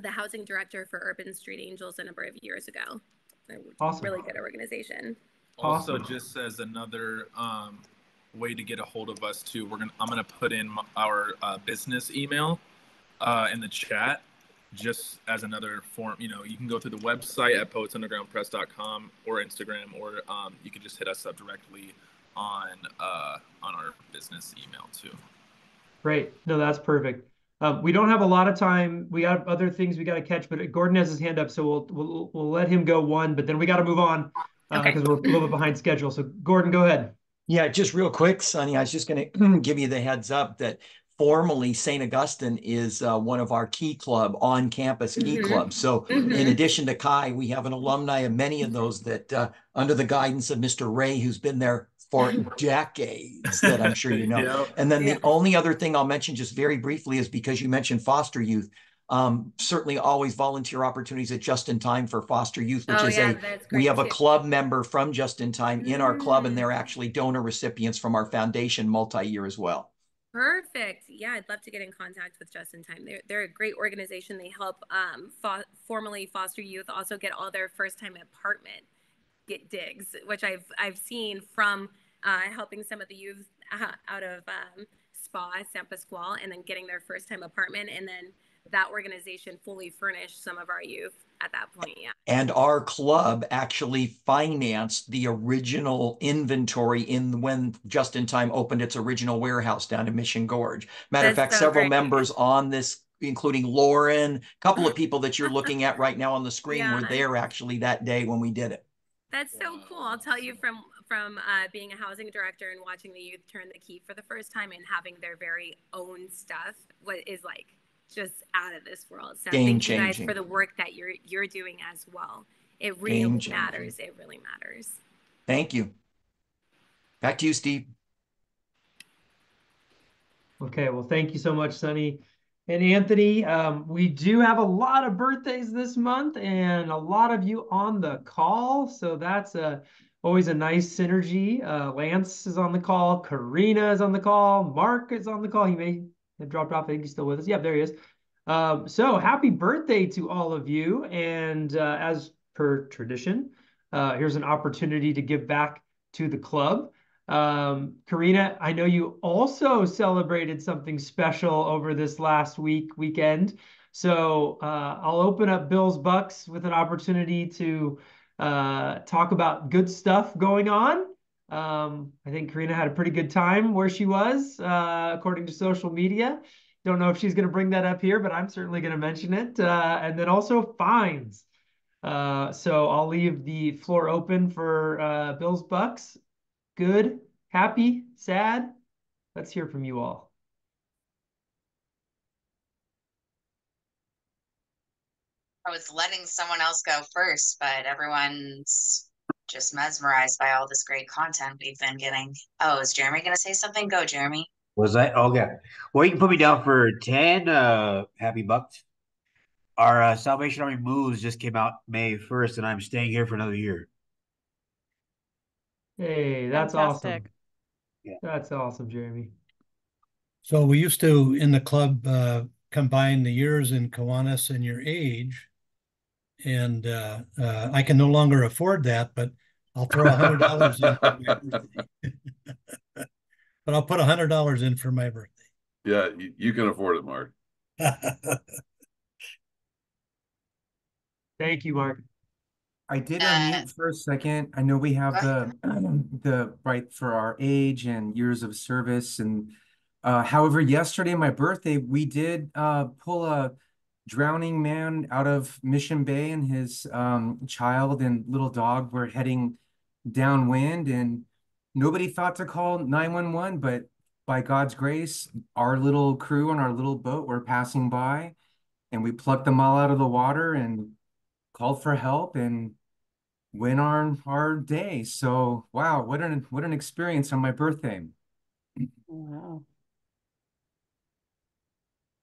housing director for Urban Street Angels a number of years ago. Awesome. Really good organization. Also, just as another way to get a hold of us too, I'm gonna put in our business email in the chat, just as another form. You know, you can go to the website at poetsundergroundpress.com or Instagram, or you can just hit us up directly on our business email too. Great. No, that's perfect. We don't have a lot of time. We got other things we got to catch, but Gordon has his hand up, so we'll let him go one, but then we got to move on because we're a little bit behind schedule. So Gordon, go ahead. Yeah, just real quick, Sonny, I was just going to give you the heads up that formally St. Augustine is one of our key club, on-campus key clubs. So in addition to Kai, we have an alumni of many of those that under the guidance of Mr. Ray, who's been there for decades, that I'm sure you know. Yep. And then the only other thing I'll mention just very briefly is because you mentioned foster youth. Certainly always volunteer opportunities at Just in Time for foster youth, which we have a club member from Just in Time in our club, and they're actually donor recipients from our foundation multi-year as well. Perfect. Yeah, I'd love to get in contact with Just in Time. They're a great organization. They help formally foster youth also get all their first time apartment get digs, which I've seen from helping some of the youth out of San Pasqual, and then getting their first time apartment, and then that organization fully furnished some of our youth at that point. Yeah. And our club actually financed the original inventory when Just in Time opened its original warehouse down in Mission Gorge. Matter of fact, several members on this, including Lauren, a couple of people that you're looking at right now on the screen, were there actually that day when we did it. That's so cool. I'll tell you, from being a housing director and watching the youth turn the key for the first time and having their very own stuff, what is like just out of this world. So thank you guys for the work that you're doing as well. It really matters. It really matters. Thank you. Back to you, Steve. Okay, well, thank you so much, Sunny and Anthony. We do have a lot of birthdays this month and a lot of you on the call, so that's always a nice synergy. Lance is on the call, Karina is on the call, Mark is on the call. He may have dropped off. I think he's still with us. Yep, there he is. So happy birthday to all of you. And as per tradition, here's an opportunity to give back to the club. Karina, I know you also celebrated something special over this last weekend. So I'll open up Bill's Bucks with an opportunity to talk about good stuff going on. I think Karina had a pretty good time where she was, according to social media. Don't know if she's going to bring that up here, but I'm certainly going to mention it. And then also fines. So I'll leave the floor open for Bill's Bucks. Good, happy, sad? Let's hear from you all. I was letting someone else go first, but everyone's just mesmerized by all this great content we've been getting. Oh, is Jeremy going to say something? Go, Jeremy. Was I? Okay. Well, you can put me down for 10 happy bucks. Our Salvation Army Moves just came out May 1st, and I'm staying here for another year. Hey, that's awesome. Yeah. That's awesome, Jeremy. So we used to, in the club, combine the years in Kiwanis and your age. And I can no longer afford that, but I'll throw $100 in for my birthday. But I'll put $100 in for my birthday. Yeah, you can afford it, Mark. Thank you, Mark. I did unmute for a second. I know we have the right for our age and years of service, and however, yesterday, my birthday, we did pull a drowning man out of Mission Bay, and his child and little dog were heading downwind, and nobody thought to call 911, but by God's grace, our little crew on our little boat were passing by, and we plucked them all out of the water and called for help and went on our day. So wow, what an experience on my birthday. Wow.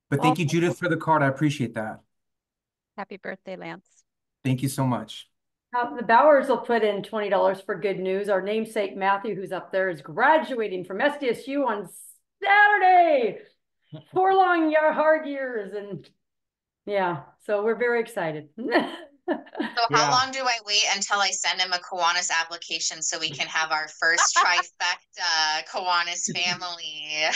But thank you, Judith, for the card. I appreciate that. Happy birthday, Lance. Thank you so much. The Bowers will put in $20 for good news. Our namesake Matthew, who's up there, is graduating from SDSU on Saturday. 4 long hard years, and yeah, so we're very excited. So how long do I wait until I send him a Kiwanis application so we can have our first trifecta Kiwanis family?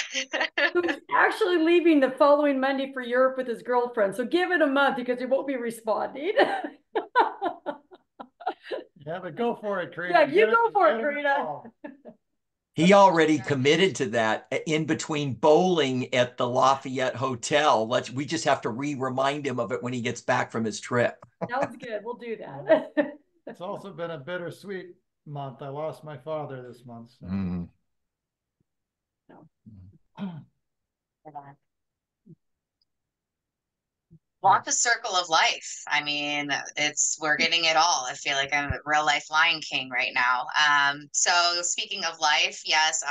Who's actually leaving the following Monday for Europe with his girlfriend. So give it a month because he won't be responding. Yeah, but go for it, Karina. Yeah, you go for it, Karina. He already committed to that in between bowling at the Lafayette Hotel. We just have to remind him of it when he gets back from his trip. Sounds good. We'll do that. It's also been a bittersweet month. I lost my father this month. So. Walk the circle of life. I mean, we're getting it all. I feel like I'm a real life Lion King right now. So speaking of life, yes,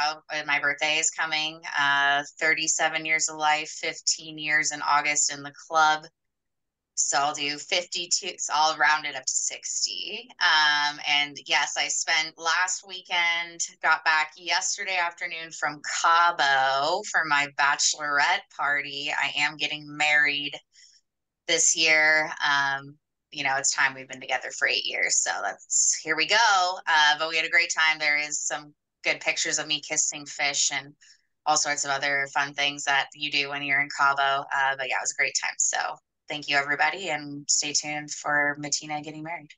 my birthday is coming. 37 years of life, 15 years in August in the club. So I'll do 52, so I'll round it up to 60. And yes, I spent last weekend, got back yesterday afternoon from Cabo for my bachelorette party. I am getting married this year. It's time. We've been together for 8 years. So here we go. But we had a great time. There is some good pictures of me kissing fish and all sorts of other fun things that you do when you're in Cabo. But yeah, it was a great time. So thank you, everybody, and stay tuned for Matina getting married.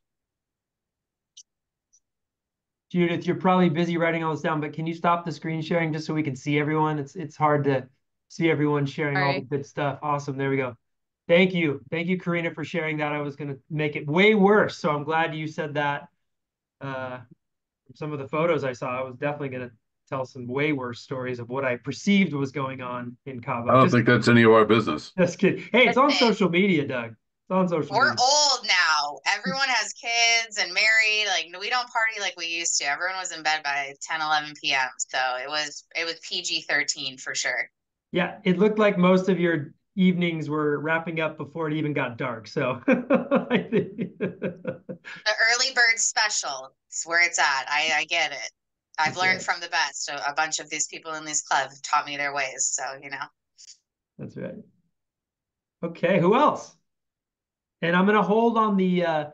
Judith, you're probably busy writing all this down, but can you stop the screen sharing just so we can see everyone? It's hard to see everyone sharing all the good stuff. Awesome. There we go. Thank you. Thank you, Karina, for sharing that. I was going to make it way worse, so I'm glad you said that. Some of the photos I saw, I was definitely going to tell some way worse stories of what I perceived was going on in Cabo. I don't think that's any of our business. Just kidding. Hey, it's on social media, Doug. It's on social We're media. old now. Everyone has kids and married. Like, we don't party like we used to. Everyone was in bed by 10, 11 p.m. So it was PG-13 for sure. Yeah, it looked like most of your evenings were wrapping up before it even got dark. So I think the early bird special is where it's at. I get it. I've learned from the best. A bunch of these people in these clubs taught me their ways. So, That's right. Okay, who else? And I'm going to hold on the,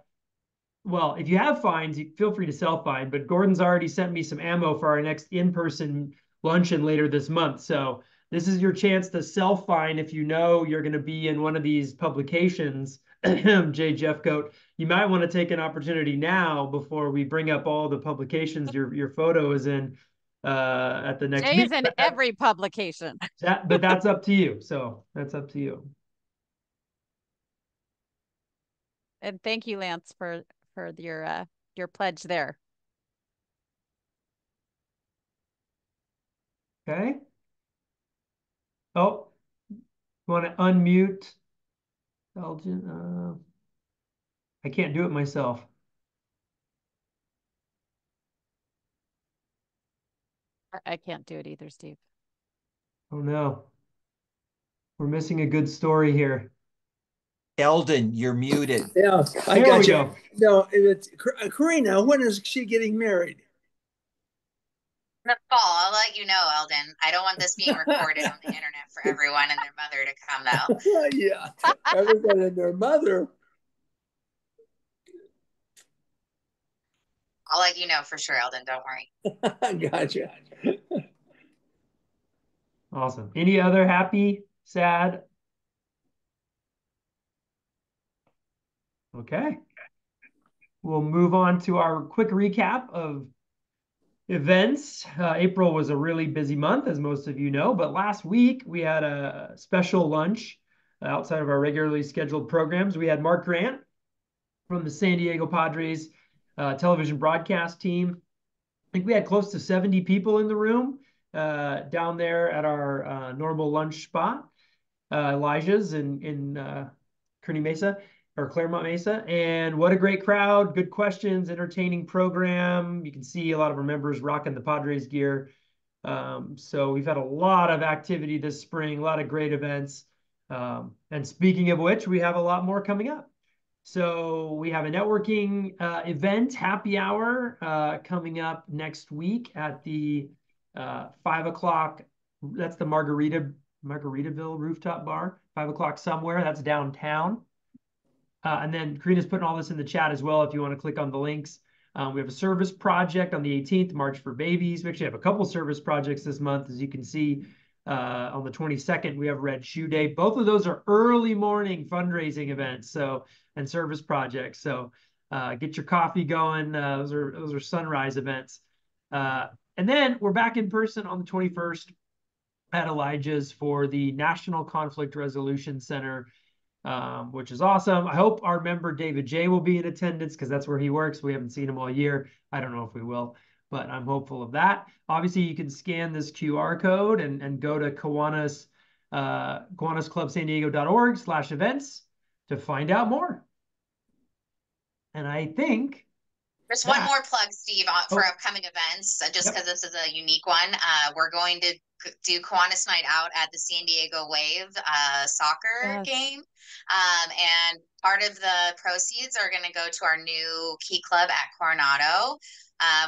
well, if you have fines, feel free to self-fine, but Gordon's already sent me some ammo for our next in-person luncheon later this month. So this is your chance to self-fine if you know you're going to be in one of these publications, Jay Jeffcoat. You might want to take an opportunity now before we bring up all the publications your photo is in at the next meeting. Jay's in every publication. But that's up to you. So that's up to you. And thank you, Lance, for your pledge there. Okay. Oh, you want to unmute Elgin? I can't do it myself. I can't do it either, Steve. Oh no. We're missing a good story here. Eldon, you're muted. Yeah, I got you. Go. No, it's Karina. When is she getting married? In the fall. I'll let you know, Eldon. I don't want this being recorded on the internet for everyone and their mother to come, though. Yeah, everyone and their mother. I'll let you know for sure, Eldon. Don't worry. Gotcha. Awesome. Any other happy, sad? Okay. We'll move on to our quick recap of events. April was a really busy month, as most of you know, but last week we had a special lunch outside of our regularly scheduled programs. We had Mark Grant from the San Diego Padres television broadcast team. I think we had close to 70 people in the room down there at our normal lunch spot, Elijah's in Kearny Mesa or Claremont Mesa. And what a great crowd, good questions, entertaining program. You can see a lot of our members rocking the Padres gear. So we've had a lot of activity this spring, a lot of great events. And speaking of which, we have a lot more coming up. So we have a networking event, happy hour, coming up next week at the 5 o'clock. That's the Margaritaville rooftop bar, 5 o'clock somewhere. That's downtown. And then Karina's putting all this in the chat as well if you want to click on the links. We have a service project on the 18th, March for Babies. We actually have a couple service projects this month, as you can see. On the 22nd, we have Red Shoe Day. Both of those are early morning fundraising events, and service projects. So get your coffee going. Those are sunrise events. And then we're back in person on the 21st at Elijah's for the National Conflict Resolution Center, which is awesome. I hope our member David J will be in attendance because that's where he works. We haven't seen him all year. I don't know if we will, but I'm hopeful of that. Obviously, you can scan this QR code and go to KiwanisClubSanDiego.org/events to find out more. And I think There's one more plug, Steve, for upcoming events, just because this is a unique one. We're going to do Kiwanis Night Out at the San Diego Wave soccer game. And part of the proceeds are going to go to our new Key Club at Coronado,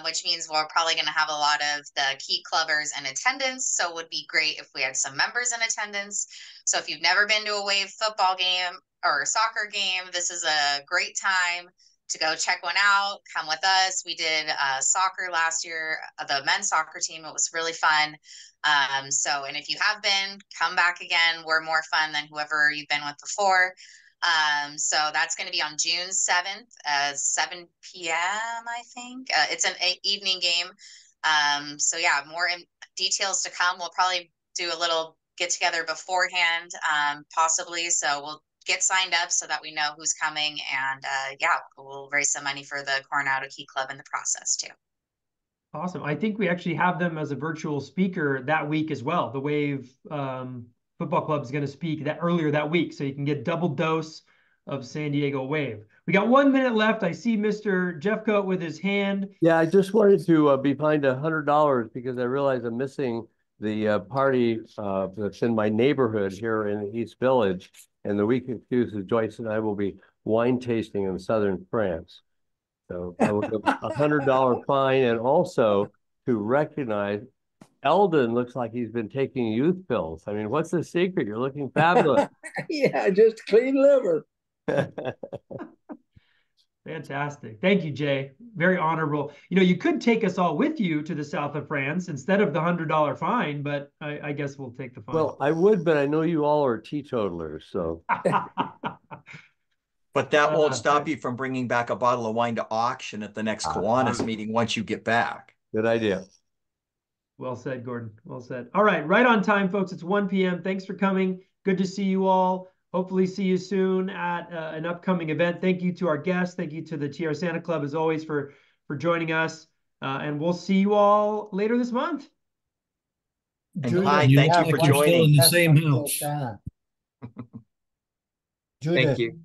which means we're probably going to have a lot of the Key Clubbers in attendance. So it would be great if we had some members in attendance. So if you've never been to a Wave football game or soccer game, this is a great time to go check one out. Come with us. We did soccer last year, the men's soccer team. It was really fun. And if you have been, come back again. We're more fun than whoever you've been with before. So that's going to be on June 7th, 7 p.m. I think. It's an evening game. So yeah, more details to come. We'll probably do a little get together beforehand, possibly. So we'll get signed up so that we know who's coming, and yeah, we'll raise some money for the Coronado Key Club in the process too. Awesome. I think we actually have them as a virtual speaker that week as well. The Wave Football Club is going to speak earlier that week, so you can get double dose of San Diego Wave. We got 1 minute left. I see Mr. Jeffcoat with his hand. Yeah, I just wanted to be fined $100 because I realized I'm missing the party that's in my neighborhood here in East Village. And the week excuses, Joyce and I will be wine tasting in southern France. So I will give a $100 fine, and also to recognize Eldon looks like he's been taking youth pills. I mean, what's the secret? You're looking fabulous. Yeah, just clean liver. Fantastic. Thank you, Jay. Very honorable. You know, you could take us all with you to the south of France instead of the $100 fine, but I guess we'll take the fine. Well, I would, but I know you all are teetotalers, so. But that won't stop you from bringing back a bottle of wine to auction at the next Kiwanis meeting once you get back. Good idea. Well said, Gordon. Well said. All right, right on time, folks. It's 1 p.m. Thanks for coming. Good to see you all. Hopefully see you soon at an upcoming event. Thank you to our guests. Thank you to the TR Santa Club, as always, for joining us. And we'll see you all later this month. And hi, thank you for joining. Still in the same house. Thank you.